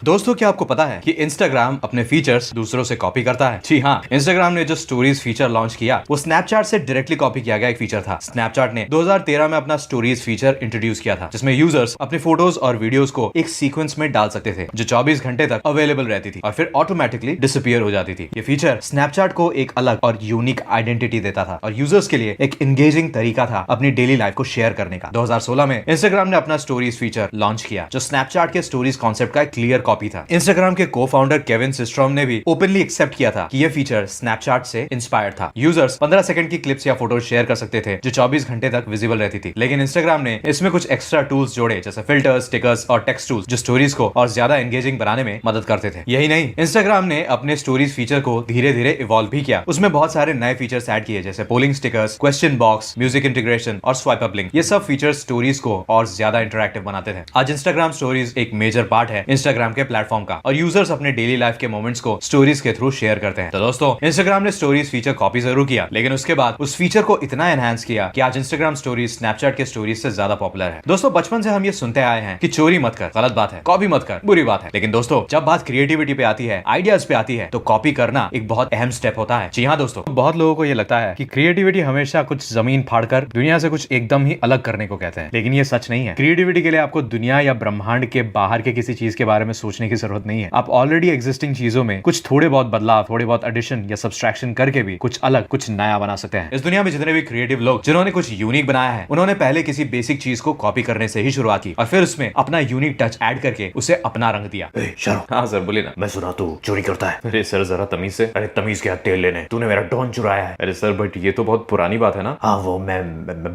दोस्तों, क्या आपको पता है कि इंस्टाग्राम अपने फीचर्स दूसरों से कॉपी करता है? जी हाँ, इंस्टाग्राम ने जो स्टोरीज फीचर लॉन्च किया वो स्नैपचैट से डायरेक्टली कॉपी किया गया एक फीचर था। स्नैपचैट ने 2013 में अपना स्टोरीज फीचर इंट्रोड्यूस किया था, जिसमें यूजर्स अपने फोटोज और वीडियोस को एक सीक्वेंस में डाल सकते थे जो 24 घंटे तक अवेलेबल रहती थी और फिर ऑटोमेटिकली डिसअपीयर हो जाती थी। ये फीचर स्नैपचैट को एक अलग और यूनिक आइडेंटिटी देता था और यूजर्स के लिए एक एंगेजिंग तरीका था अपनी डेली लाइफ को शेयर करने का। 2016 में इंस्टाग्राम ने अपना स्टोरीज फीचर लॉन्च किया जो स्नैपचैट के स्टोरीज कॉन्सेप्ट का एक क्लियर कॉपी था। इंस्टाग्राम के को-फाउंडर केविन सिस्ट्रॉम ने भी ओपनली एक्सेप्ट किया था कि यह फीचर स्नैपचैट से इंस्पायर्ड था। यूजर्स 15 सेकंड की क्लिप्स या फोटोज शेयर कर सकते थे जो 24 घंटे तक विजिबल रहती थी, लेकिन इंस्टाग्राम ने इसमें कुछ एक्स्ट्रा टूल्स जोड़े जैसे फिल्टर्स, स्टिकर्स और टेक्स्ट टूल्स जो स्टोरीज को और ज्यादा एंगेजिंग बनाने में मदद करते थे। यही नहीं, इंस्टाग्राम ने अपने स्टोरीज फीचर को धीरे धीरे इवॉल्व भी किया। उसमें बहुत सारे नए फीचर्स ऐड किए जैसे polling stickers, question box, music integration और स्वाइप अप लिंक। ये सब फीचर्स स्टोरीज को और ज्यादा इंटरैक्टिव बनाते थे। आज इंस्टाग्राम स्टोरीज एक मेजर पार्ट है इंस्टाग्राम के प्लेटफॉर्म का और यूजर्स अपने डेली लाइफ के मोमेंट्स को स्टोरीज के थ्रू शेयर करते हैं। तो दोस्तों, इंस्टाग्राम ने स्टोरीज फीचर कॉपी जरूर किया, लेकिन उसके बाद उस फीचर को इतना एनहांस किया कि आज इंस्टाग्राम स्टोरीज स्नैपचैट के स्टोरीज से ज्यादा पॉपुलर है। दोस्तों, बचपन से हम ये सुनते आए हैं कि चोरी मत कर, गलत बात है, कॉपी मत कर, बुरी बात है। लेकिन दोस्तों, जब बात क्रिएटिविटी पे आती है, आइडियाज पे आती है, तो कॉपी करना एक बहुत अहम स्टेप होता है। जी हाँ दोस्तों, बहुत लोगों को ये लगता है कि क्रिएटिविटी हमेशा कुछ जमीन फाड़कर दुनिया से कुछ एकदम ही अलग करने को कहते हैं, लेकिन ये सच नहीं है। क्रिएटिविटी के लिए आपको दुनिया या ब्रह्मांड के बाहर के किसी चीज के बारे में सोचने की जरूरत नहीं है। आप ऑलरेडी एग्जिस्टिंग चीजों में कुछ थोड़े बहुत बदलाव, थोड़े बहुत एडिशन या सब्सट्रैक्शन करके भी कुछ अलग, कुछ नया बना सकते हैं। इस दुनिया में जितने भी क्रिएटिव लोग जिन्होंने कुछ यूनिक बनाया है, उन्होंने पहले किसी बेसिक चीज को कॉपी करने से ही शुरुआत की और फिर उसमें अपना यूनिक टच ऐड करके उसे अपना रंग दिया। हाँ सर, बोलिए ना। मैं सुना तू चोरी करता है। अरे सर, जरा तमीज से। अरे तमीज क्या तेल लेने, तूने मेरा डॉन चुराया है। अरे सर, बट ये तो बहुत पुरानी बात है ना। हाँ, वो मैं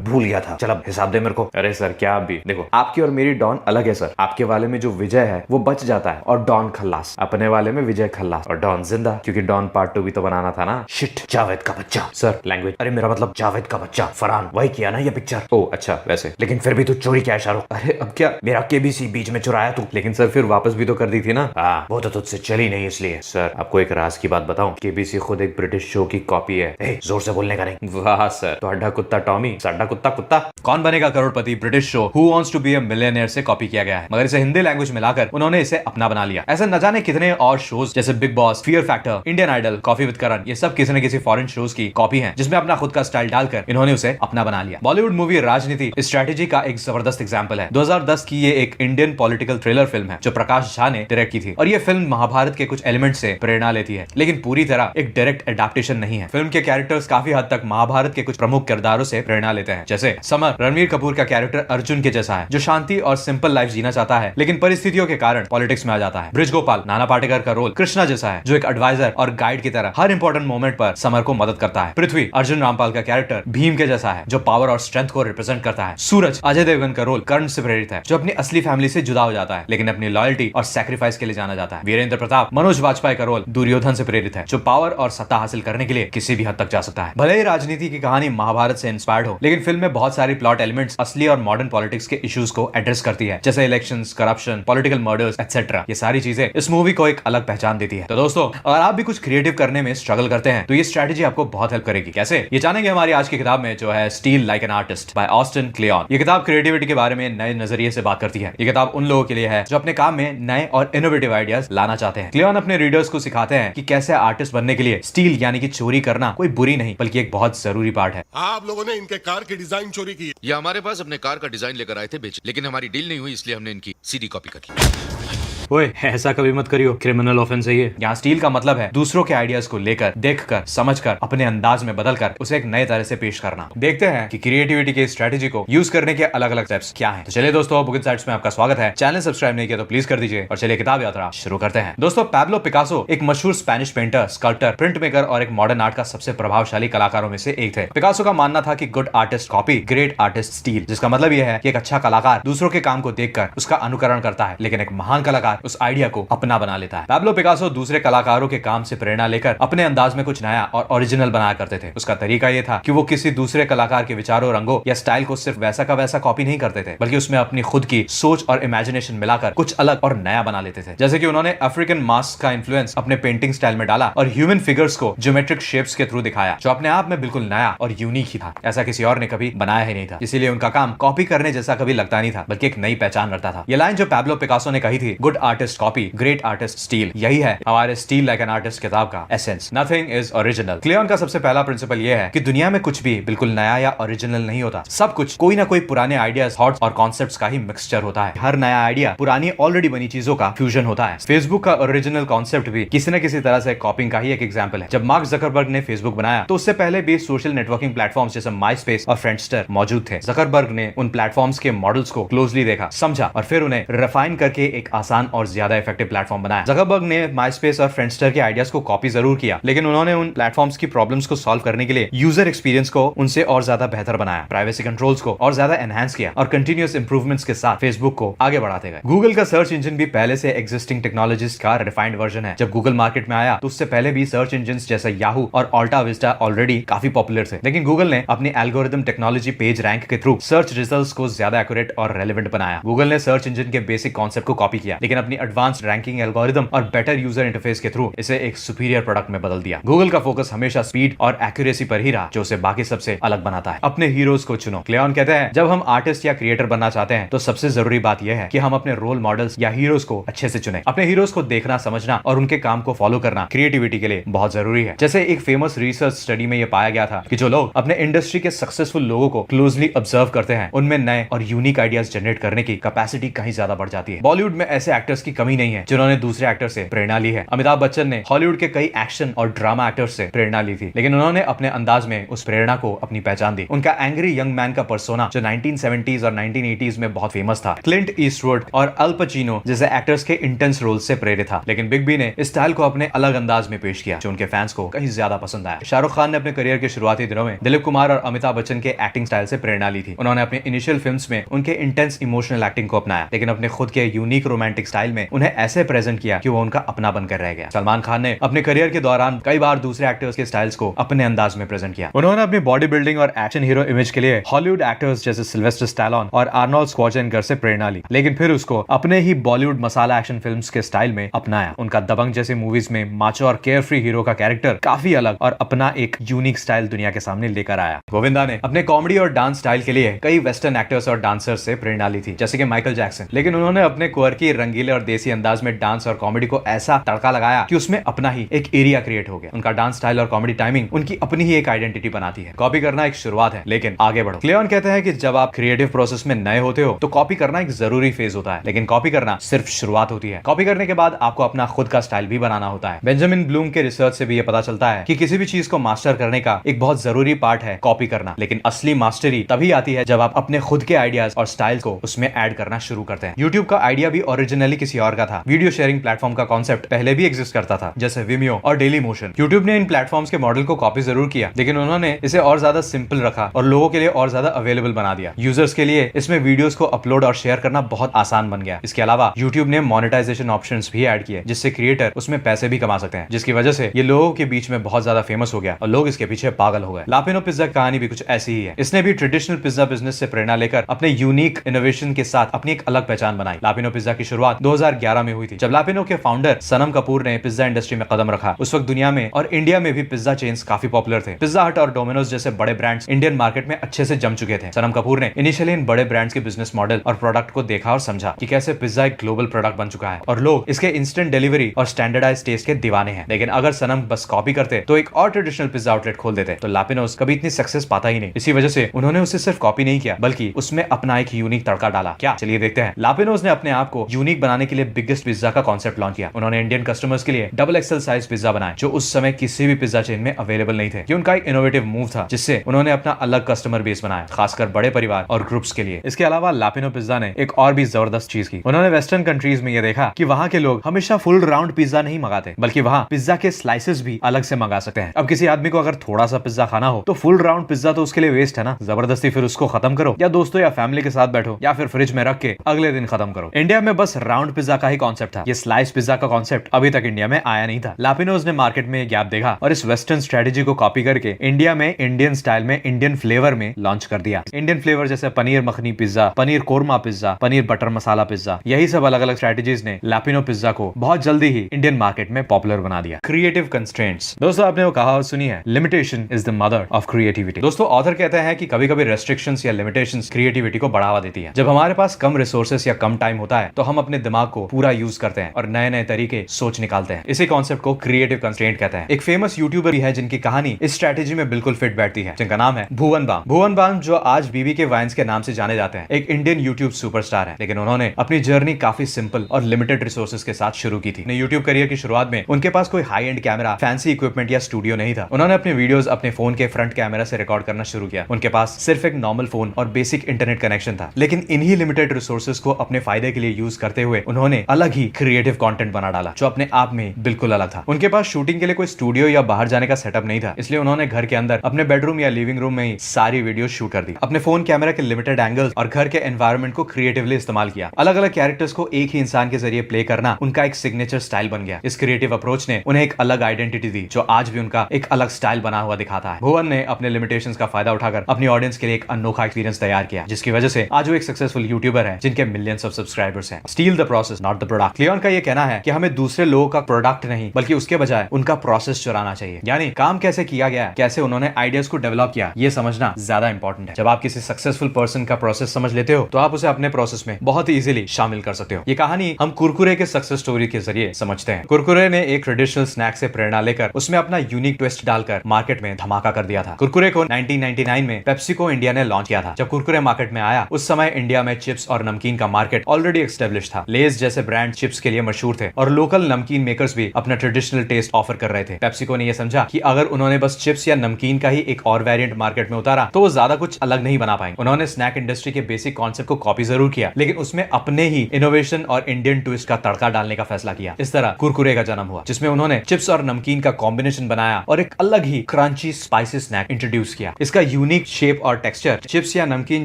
भूल गया था। चल अब हिसाब दे मेरे को। अरे सर, क्या आप भी देखो, आपकी और मेरी डॉन अलग है सर। आपके वाले में जो विजय है वो बच जाता है और डॉन खल्लास। अपने वाले में विजय खल्लास और डॉन जिंदा, क्योंकि डॉन पार्ट 2 भी तो बनाना था ना। शिट, जावेद का बच्चा। Sir language. अरे मेरा मतलब जावेद का बच्चा फरहान, वही किया ना ये पिक्चर। ओ अच्छा, वैसे लेकिन फिर भी तू चोरी क्या है शाहरुख? अरे अब क्या, मेरा केबीसी बीच में चुराया तू। लेकिन सर फिर वापस भी तो कर दी थी ना। हाँ, वो तो तुझसे चली नहीं इसलिए। सर आपको एक राज की बात बताऊं, केबीसी खुद एक ब्रिटिश शो की कॉपी है। जोर से बोलने का नहीं। वाह सर, तो अड्डा कुत्ता टॉमी, साडा कुत्ता कुत्ता। Kaun Banega Crorepati British show who wants to be a millionaire से कॉपी किया गया है, मगर इसे हिंदी लैंग्वेज में लाकर उन्होंने इसे अपना बना लिया। ऐसे न जाने कितने और शोज जैसे Bigg Boss, Fear Factor, Indian Idol, Coffee with Karan, ये सब किसी न किसी फॉरेन शोज की कॉपी हैं जिसमें अपना खुद का स्टाइल डालकर इन्होंने उसे अपना बना लिया। बॉलीवुड मूवी राजनीति स्ट्रेटेजी का एक जबरदस्त एग्जांपल है। 2010 की ये एक इंडियन पॉलिटिकल थ्रिलर फिल्म है जो प्रकाश झा ने डायरेक्ट की थी और ये फिल्म महाभारत के कुछ एलिमेंट से प्रेरणा लेती है, लेकिन पूरी तरह एक डायरेक्ट एडेप्टेशन नहीं है। फिल्म के कैरेक्टर्स काफी हद तक महाभारत के कुछ प्रमुख किरदारों से प्रेरणा लेते हैं। जैसे समर रणवीर कपूर का कैरेक्टर अर्जुन के जैसा है जो शांति और सिंपल लाइफ जीना चाहता है, लेकिन परिस्थितियों के कारण पॉलिटिक्स में आ जाता है। ब्रिज गोपाल नाना पाटेकर का रोल कृष्णा जैसा है जो एक एडवाइजर और गाइड की तरह हर इंपॉर्टेंट मोमेंट पर समर को मदद करता है। पृथ्वी अर्जुन रामपाल का कैरेक्टर भीम के जैसा है जो पावर और स्ट्रेंथ को रिप्रेजेंट करता है। सूरज अजय देवगन का रोल कर्ण से प्रेरित है जो अपनी असली फैमिली से जुदा हो जाता है लेकिन अपनी लॉयल्टी और सैक्रिफाइस के लिए जाना जाता है। वीरेंद्र प्रताप मनोज वाजपेयी का रोल दुर्योधन से प्रेरित है जो पावर और सत्ता हासिल करने के लिए किसी भी हद तक जा सकता है। भले ही राजनीति की कहानी महाभारत से इंस्पायर्ड हो, लेकिन फिल्म में बहुत सारी प्लॉट एलिमेंट्स असली और मॉडर्न पॉलिटिक्स के इश्यूज को एड्रेस करती है, जैसे elections, corruption, political murders etcetera. ये सारी चीजें इस मूवी को एक अलग पहचान देती है। तो दोस्तों, अगर आप भी कुछ क्रिएटिव करने में स्ट्रगल करते हैं तो ये स्ट्रेटेजी आपको बहुत हेल्प करेगी। कैसे, ये जानेंगे हमारी आज की किताब में जो है Steal Like an Artist by Austin Kleon. ये किताब क्रिएटिविटी के बारे में नए नजरिए से बात करती है। ये किताब उन लोगों के लिए है जो अपने काम में नए और इनोवेटिव आइडियाज लाना चाहते हैं। क्लेयन अपने रीडर्स को सिखाते हैं कि कैसे आर्टिस्ट बनने के लिए स्टील यानी कि चोरी करना कोई बुरी नहीं बल्कि एक बहुत जरूरी पार्ट है। आप लोगों ने इनके कार की डिजाइन चोरी की। ये हमारे पास अपने कार का डिजाइन लेकर आए थे बेच, लेकिन हमारी डील नहीं हुई इसलिए हमने इनकी सीधी कॉपी कर ली। ओए, ऐसा कभी मत करियो, क्रिमिनल ऑफेंस है ये। यहाँ स्टील का मतलब है दूसरों के आइडियाज को लेकर, देखकर, समझकर, अपने अंदाज में बदलकर उसे एक नए तरह से पेश करना। देखते हैं कि क्रिएटिविटी के स्ट्रेटेजी को यूज करने के अलग अलग स्टेप्स क्या हैं। तो चलिए दोस्तों, बुक इनसाइट्स में आपका स्वागत है। चैनल सब्सक्राइब नहीं किया तो प्लीज कर दीजिए और चलिए किताब यात्रा शुरू करते हैं। दोस्तों, पैब्लो पिकासो एक मशहूर Spanish painter, sculptor, print maker और एक मॉडर्न आर्ट का सबसे प्रभावशाली कलाकारों में से एक थे। पिकासो का मानना था कि good artist copy, great artist steel, जिसका मतलब यह है कि एक अच्छा कलाकार दूसरों के काम को देखकर उसका अनुकरण करता है, लेकिन एक महान कलाकार उस आइडिया को अपना बना लेता है। पैब्लो पिकासो दूसरे कलाकारों के काम से प्रेरणा लेकर अपने अंदाज में कुछ नया और ओरिजिनल बनाया करते थे। उसका तरीका यह था कि वो किसी दूसरे कलाकार के विचारों, रंगों या स्टाइल को सिर्फ वैसा का वैसा कॉपी नहीं करते थे, बल्कि उसमें अपनी खुद की सोच और इमेजिनेशन मिलाकर कुछ अलग और नया बना लेते थे। जैसे कि उन्होंने अफ्रीकन मास्क का इन्फ्लुएंस अपने पेंटिंग स्टाइल में डाला और ह्यूमन फिगर्स को ज्योमेट्रिक शेप्स के थ्रू दिखाया, जो अपने आप में बिल्कुल नया और यूनिक ही था। ऐसा किसी और ने कभी बनाया ही नहीं था, इसीलिए उनका काम कॉपी करने जैसा कभी लगता नहीं था, बल्कि एक नई पहचान रखता था। ये लाइन जो पैब्लो पिकासो ने कही थी, good artist copy, great artist steal. यही है हमारे स्टील लाइक एन आर्टिस्ट किताब का essence. Nothing is original. Kleon का सबसे पहला प्रिंसिपल यह है कि दुनिया में कुछ भी बिल्कुल नया या ओरिजिनल नहीं होता। सब कुछ कोई ना कोई पुराने आइडियाज, थॉट्स और कॉन्सेप्ट्स का ही मिक्सचर होता है। हर नया आइडिया पुरानी ऑलरेडी बनी चीजों का फ्यूजन होता है। फेसबुक का ओरिजिनल कॉन्सेप्ट भी किसी न किसी तरह से कॉपिंग का ही एक एग्जाम्पल है। जब मार्क जकरबर्ग ने फेसबुक बनाया तो उससे पहले भी सोशल नेटवर्किंग प्लेटफॉर्म्स जैसे माइस्पेस और फ्रेंडस्टर मौजूद थे। जकरबर्ग ने उन प्लेटफॉर्म्स के मॉडल्स को क्लोजली देखा, समझा और फिर उन्हें रिफाइन करके एक आसान और ज्यादा इफेक्टिव प्लेटफॉर्म बनाया। जकरबर्ग ने माइस्पेस और फ्रेंडस्टर के आइडियाज को कॉपी जरूर किया, लेकिन उन्होंने उन प्लेटफॉर्म्स की प्रॉब्लम्स को सॉल्व करने के लिए यूजर एक्सपीरियंस को उनसे और ज्यादा बेहतर बनाया, प्राइवेसी कंट्रोल्स को और ज्यादा एनहांस किया और कंटिन्यूअस इंप्रूवमेंट्स के साथ फेसबुक को आगे बढ़ाते गए। गूगल का सर्च इंजन भी पहले से एग्जिस्टिंग टेक्नोलॉजीज का रिफाइंड वर्जन है। जब गूगल मार्केट में आया तो उससे पहले भी सर्च इंजन जैसे याहू और अल्टा विस्टा ऑलरेडी काफी पॉपुलर थे, लेकिन गूगल ने अपनी एल्गोरिथम टेक्नोलॉजी पेज रैंक के थ्रू सर्च रिजल्ट्स को ज्यादा एक्यूरेट और रेलेवेंट बनाया। गूगल ने सर्च इंजन के बेसिक कॉन्सेप्ट को कॉपी किया, लेकिन अपनी एडवांस्ड रैंकिंग एल्गोरिथम और बेटर यूजर इंटरफेस के थ्रू इसे एक सुपीरियर प्रोडक्ट में बदल दिया। गूगल का फोकस हमेशा स्पीड और एक्यूरेसी पर ही रहा, जो उसे बाकी सबसे अलग बनाता है। अपने हीरोज को चुनो। क्लेयन कहते हैं, जब हम आर्टिस्ट या क्रिएटर बनना चाहते हैं तो सबसे जरूरी बात यह है कि हम अपने रोल मॉडल्स या हीरोज को अच्छे से चुने। अपने हीरोज को देखना, समझना और उनके काम को फॉलो करना क्रिएटिविटी के लिए बहुत जरूरी है। जैसे एक फेमस रिसर्च स्टडी में यह पाया गया था कि जो लोग अपने इंडस्ट्री के सक्सेसफुल लोगों को क्लोजली ऑब्जर्व करते हैं, उनमें नए और यूनिक आइडियाज जनरेट करने की कैपेसिटी कहीं ज्यादा बढ़ जाती है। बॉलीवुड में ऐसे एक्टर्स की कमी नहीं है जिन्होंने दूसरे एक्टर से प्रेरणा ली है। अमिताभ बच्चन ने हॉलीवुड के कई एक्शन और ड्रामा एक्टर्स से प्रेरणा ली थी, लेकिन उन्होंने अपने अंदाज में उस प्रेरणा को अपनी पहचान दी। उनका एंग्री यंग मैन का पर्सोना जो 1970s और 1980s में बहुत फेमस था, क्लिंट ईस्टवुड और अल पचिनो जैसे एक्टर्स के इंटेंस रोल से प्रेरित था, लेकिन बिग बी ने इस स्टाइल को अपने अलग अंदाज में पेश किया जो उनके फैंस को कहीं ज्यादा पसंद आया। शाहरुख खान ने अपने करियर के शुरुआती दिनों में दिलीप कुमार और अमिताभ बच्चन के एक्टिंग स्टाइल से प्रेरणा ली थी। उन्होंने अपने इनिशियल फिल्म्स में उनके इंटेंस इमोशनल एक्टिंग को अपनाया, लेकिन अपने खुद के यूनिक रोमांटिक स्टाइल में उन्हें ऐसे प्रेजेंट किया कि वो उनका अपना बनकर रह गया। सलमान खान ने अपने करियर के दौरान कई बार दूसरे एक्टर्स के स्टाइल्स को अपने अंदाज में प्रेजेंट किया। उन्होंने अपनी बॉडी बिल्डिंग और एक्शन हीरो इमेज के लिए हॉलीवुड एक्टर्स जैसे सिल्वेस्टर स्टैलोन और आर्नोल्ड स्क्वार्जेनेगर से प्रेरणा ली, लेकिन फिर उसको अपने ही बॉलीवुड मसाला एक्शन फिल्म्स के स्टाइल में अपनाया। उनका दबंग जैसे मूवीज में माचो और केयरफ्री हीरो का कैरेक्टर काफी अलग और अपना एक यूनिक स्टाइल दुनिया के सामने लेकर आया। गोविंदा ने अपने कॉमेडी और डांस स्टाइल के लिए कई वेस्टर्न एक्टर्स और डांसर्स से प्रेरणा ली थी, जैसे कि माइकल जैक्सन, लेकिन उन्होंने अपने क्वर्की, रंगीले और देसी अंदाज में डांस और कॉमेडी को ऐसा तड़का लगाया कि उसमें अपना ही एक एरिया क्रिएट हो गया। उनका डांस स्टाइल और कॉमेडी टाइमिंग उनकी अपनी ही एक आइडेंटिटी बनाती है। कॉपी करना एक शुरुआत है, लेकिन आगे बढ़ो। क्लेयन कहते हैं कि जब आप क्रिएटिव प्रोसेस में नए होते हो तो कॉपी करना एक जरूरी फेज होता है, लेकिन कॉपी करना सिर्फ शुरुआत होती है। कॉपी करने के बाद आपको अपना खुद का स्टाइल भी बनाना होता है। बेंजामिन ब्लूम के रिसर्च से भी ये पता चलता है कि किसी भी चीज को मास्टर करने का एक बहुत जरूरी पार्ट है कॉपी करना, लेकिन असली मास्टरी तभी आती है जब आप अपने खुद के आइडियाज और स्टाइल को उसमें ऐड करना शुरू करते हैं। यूट्यूब का आइडिया भी ओरिजिनली किसी और का था। वीडियो शेयरिंग प्लेटफॉर्म का कॉन्सेप्ट पहले भी एग्जिस्ट करता था, जैसे विमियो और डेली मोशन। यूट्यूब ने इन प्लेटफॉर्म्स के मॉडल को कॉपी जरूर किया, लेकिन उन्होंने इसे और ज्यादा सिंपल रखा और लोगों के लिए और ज्यादा अवेलेबल बना दिया। यूजर्स के लिए इसमें वीडियोस को अपलोड और शेयर करना बहुत आसान बन गया। इसके अलावा यूट्यूब ने मोनेटाइजेशन ऑप्शंस भी ऐड किए, जिससे क्रिएटर उसमें पैसे भी कमा सकते हैं, जिसकी वजह से ये लोगों के बीच में बहुत ज्यादा फेमस हो गया और लोग इसके पीछे पागल हो गए। लापिनो पिज्जा की कहानी भी कुछ ऐसी ही है। इसने भी ट्रेडिशनल पिज्जा बिजनेस से प्रेरणा लेकर अपने यूनिक इनोवेशन के साथ अपनी एक अलग पहचान बनाई। लापिनो पिज्जा की शुरुआत 2011 में हुई थी, जब लापिनो के फाउंडर सनम कपूर ने पिज्जा इंडस्ट्री में कदम रखा। उस वक्त दुनिया में और इंडिया में भी पिज्जा चेन्स काफी पॉपुलर थे। पिज्जा हट और डोमिनोज जैसे बड़े ब्रांड्स इंडियन मार्केट में अच्छे से जम चुके थे। सनम कपूर ने इनिशियली इन बड़े ब्रांड्स के बिजनेस मॉडल और प्रोडक्ट को देखा और समझा कि कैसे पिज्जा एक ग्लोबल प्रोडक्ट बन चुका है और लोग इसके इंस्टेंट डिलीवरी और स्टैंडर्डाइज टेस्ट के दीवाने हैं। लेकिन अगर सनम बस कॉपी करते तो एक और ट्रेडिशनल पिज्जा आउटलेट खोल देते तो लापिनोज कभी इतनी सक्सेस पाता ही नहीं। इसी वजह से उन्होंने उसे सिर्फ कॉपी नहीं किया, बल्कि उसमें अपना एक यूनिक तड़का डाला। क्या, चलिए देखते हैं। लापिनोज ने अपने आप को यूनिक बनाने के लिए बिगेस्ट पिज्जा का कॉन्सेप्ट लॉन्च किया। उन्होंने इंडियन कस्टमर्स के लिए डबल एक्सल साइज पिज्जा बनाए, जो उस समय किसी भी पिज्जा चेन में अवेलेबल नहीं थे। ये उनका एक इनोवेटिव मूव था, जिससे उन्होंने अपना अलग कस्टमर बेस बनाया, खासकर बड़े परिवार और ग्रुप्स के लिए। इसके अलावा लापिनो पिज्जा ने एक और भी जबरदस्त चीज की। उन्होंने वेस्टर्न कंट्रीज में यह देखा कि वहां के लोग हमेशा फुल राउंड पिज्जा नहीं मंगाते, बल्कि वहां पिज्जा के स्लाइसेस भी अलग से मंगा सकते हैं। अब किसी आदमी को अगर थोड़ा सा पिज्जा खाना हो तो फुल राउंड पिज्जा तो उसके लिए वेस्ट है ना। जबरदस्ती फिर उसको खत्म करो, या दोस्तों या फैमिली के साथ बैठो, या फिर फ्रिज में रख के अगले दिन खत्म करो। इंडिया में बस राउंड पिज्जा का ही कॉन्सेप्ट था। ये स्लाइस पिज्जा का कॉन्सेप्ट अभी तक इंडिया में आया नहीं था। लापिनोज ने मार्केट में गैप देखा और इस वेस्टर्न स्ट्रेटेजी को कॉपी करके इंडिया में इंडियन स्टाइल में इंडियन फ्लेवर में लॉन्च कर दिया। इंडियन फ्लेवर जैसे paneer makhani pizza, paneer korma pizza, paneer butter masala pizza, यही सब अलग अलग स्ट्रेटेजीज ने लापिनो पिज्जा को बहुत जल्दी ही इंडियन मार्केट में पॉपुलर बना दिया। Creative constraints. दोस्तों, आपने वो कहावत सुनी है, limitation is the mother of creativity. दोस्तों, ऑथर कहते हैं कि कभी कभी रेस्ट्रिक्शंस या लिमिटेशंस क्रिएटिविटी को बढ़ावा देती है। जब हमारे पास कम रिसोर्सेस या कम टाइम होता है तो हम अपने दिमाग दिमाग को पूरा यूज करते हैं और नए नए तरीके सोच निकालते हैं। इसी कॉन्सेप्ट को क्रिएटिव कंस्ट्रेंट कहते हैं। एक फेमस यूट्यूबर भी है जिनकी कहानी इस स्ट्रेटेजी में बिल्कुल फिट बैठती है, जिनका नाम है भुवन बाम। भुवन बाम जो आज बीबी के वाइन्स के नाम से जाने जाते हैं, एक इंडियन यूट्यूब सुपरस्टार है, लेकिन उन्होंने अपनी जर्नी काफी सिंपल और लिमिटेड रिसोर्सेज के साथ शुरू की थी। अपने यूट्यूब करियर की शुरुआत में उनके पास कोई high and camera, fancy equipment या स्टूडियो नहीं था। उन्होंने अपने वीडियोस अपने फोन के फ्रंट कैमरा से रिकॉर्ड करना शुरू किया। उनके पास सिर्फ एक नॉर्मल फोन और बेसिक इंटरनेट कनेक्शन था, लेकिन इन्हीं लिमिटेड रिसोर्सेज को अपने फायदे के लिए यूज करते हुए उन्होंने अलग ही क्रिएटिव कंटेंट बना डाला जो अपने आप में बिल्कुल अलग था। उनके पास शूटिंग के लिए कोई स्टूडियो या बाहर जाने का सेटअप नहीं था, इसलिए उन्होंने घर के अंदर अपने बेडरूम या लिविंग रूम में ही सारी वीडियो शूट कर दी। अपने फोन कैमरा के लिमिटेड एंगल्स और घर के एनवायरनमेंट को क्रिएटिवली इस्तेमाल किया। अलग अलग कैरेक्टर्स को एक ही इंसान के जरिए प्ले करना उनका एक सिग्नेचर स्टाइल बन गया। इस क्रिएटिव अप्रोच ने उन्हें एक अलग आइडेंटिटी दी जो आज भी उनका एक अलग स्टाइल बना हुआ दिखाता है। भुवन ने अपने लिमिटेशंस का फायदा उठाकर अपनी ऑडियंस के लिए एक अनोखा एक्सपीरियंस तैयार किया, जिसकी वजह से आज वो एक सक्सेसफुल यूट्यूबर है जिनके मिलियंस ऑफ सब्सक्राइबर्स हैं। Steal the process not the product. Kleon का ये कहना है कि हमें दूसरे लोगों का प्रोडक्ट नहीं बल्कि उसके बजाय उनका प्रोसेस चुराना चाहिए। यानी काम कैसे किया गया है, कैसे उन्होंने आइडियाज को डेवलप किया, ये समझना ज्यादा इंपॉर्टेंट है। जब आप किसी सक्सेसफुल पर्सन का प्रोसेस समझ लेते हो तो आप उसे अपने प्रोसेस में बहुत ही इजीली शामिल कर सकते हो। ये कहानी हम कुरकुरे के सक्सेस स्टोरी के जरिए समझते हैं। कुरकुरे ने एक ट्रेडिशनल स्नैक से प्रेरणा लेकर उसमें अपना यूनिक ट्विस्ट डालकर मार्केट में धमाका कर दिया था। कुरकुरे को 1999 में पेप्सिको इंडिया ने लॉन्च किया था। जब कुरकुरे मार्केट में आया उस समय इंडिया में चिप्स और नमकीन का मार्केट ऑलरेडी एस्टेब्लिश था। लेज जैसे ब्रांड चिप्स के लिए मशहूर थे और लोकल नमकीन मेकर्स भी अपना ट्रेडिशनल टेस्ट ऑफर कर रहे थे। पेप्सिको ने यह समझा कि अगर उन्होंने बस चिप्स या नमकीन का ही एक और वेरिएंट मार्केट में उतारा तो वो ज्यादा कुछ अलग नहीं बना पाएंगे। उन्होंने स्नैक इंडस्ट्री के बेसिक कॉन्सेप्ट को कॉपी जरूर किया, लेकिन उसमें अपने ही इनोवेशन और इंडियन ट्विस्ट का तड़का डालने का फैसला किया। इस तरह कुरकुरे का जन्म हुआ, जिसमें उन्होंने चिप्स और नमकीन का कॉम्बिनेशन बनाया और एक अलग ही क्रंची स्पाइसी स्नैक इंट्रोड्यूस किया। इसका यूनिक शेप और टेक्सचर चिप्स या नमकीन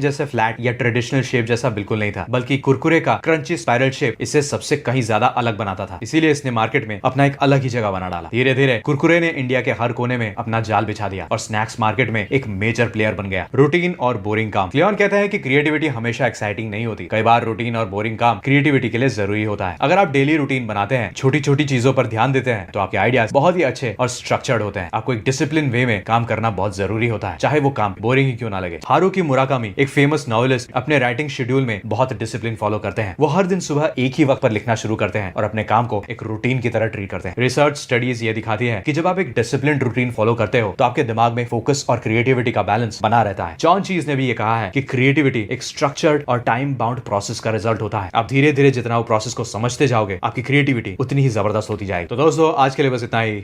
जैसे फ्लैट या ट्रेडिशनल शेप जैसा बिल्कुल नहीं था, बल्कि कुरकुरे का क्रंची स्पाइरल शेप इसे सबसे कहीं ज्यादा अलग बनाता था। इसीलिए इसने मार्केट में अपना एक अलग ही जगह बना डाला। धीरे धीरे कुरकुरे ने इंडिया के हर कोने में अपना जाल बिछा दिया और स्नैक्स मार्केट में एक मेजर प्लेयर बन गया। रूटीन और बोरिंग काम। क्लियन कहते हैं कि क्रिएटिविटी हमेशा एक्साइटिंग नहीं होती। कई बार रूटीन और बोरिंग काम क्रिएटिविटी के लिए जरूरी होता है। अगर आप डेली रूटीन बनाते हैं, छोटी छोटी चीजों पर ध्यान देते हैं, तो आपके आइडियाज बहुत ही अच्छे और स्ट्रक्चर्ड होते हैं। आपको एक डिसिप्लिन वे में काम करना बहुत जरूरी होता है, चाहे वो काम बोरिंग ही क्यों ना लगे। हारुकी मुराकामी एक फेमस नॉवेलिस्ट अपने राइटिंग शेड्यूल में बहुत डिसिप्लिन फॉलो करते हैं। वो हर दिन सुबह एक ही वक्त पर लिखना शुरू करते हैं और अपने काम को एक रूटीन की तरह ट्रीट करते हैं। रिसर्च स्टडीज ये दिखाती है कि जब आप एक डिसिप्लिन रूटीन फॉलो करते हो तो आपके दिमाग में फोकस और क्रिएटिविटी का बैलेंस बना रहता है। जॉन चीज ने भी ये कहा है कि क्रिएटिविटी एक स्ट्रक्चर्ड और टाइम बाउंड प्रोसेस का रिजल्ट होता है। आप धीरे धीरे जितना वो प्रोसेस को समझते जाओगे, आपकी क्रिएटिविटी उतनी ही जबरदस्त होती जाएगी। तो दोस्तों आज के लिए बस इतना ही।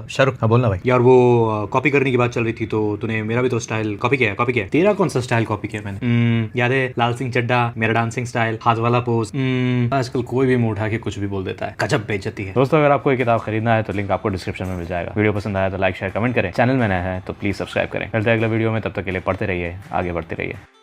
शाहरुख, हाँ बोलना भाई। यार वो कॉपी करने की बात चल रही थी, तो तूने मेरा भी तो स्टाइल कॉपी किया। तेरा कौन सा स्टाइल कॉपी किया मैंने? याद है लाल सिंह चड्डा, मेरा डांसिंग स्टाइल, हाथ वाला पोज। आजकल कोई भी मुंह उठा के कुछ भी बोल देता है, गजब बेइज्जती है। दोस्तों अगर आपको ये किताब खरीदना है तो लिंक आपको डिस्क्रिप्शन में मिल जाएगा। वीडियो पसंद आया तो लाइक शेयर कमेंट करें। चैनल में नया है तो प्लीज सब्सक्राइब करें। मिलते हैं अगले वीडियो में, तब तक के लिए पढ़ते रहिए, आगे बढ़ते रहिए।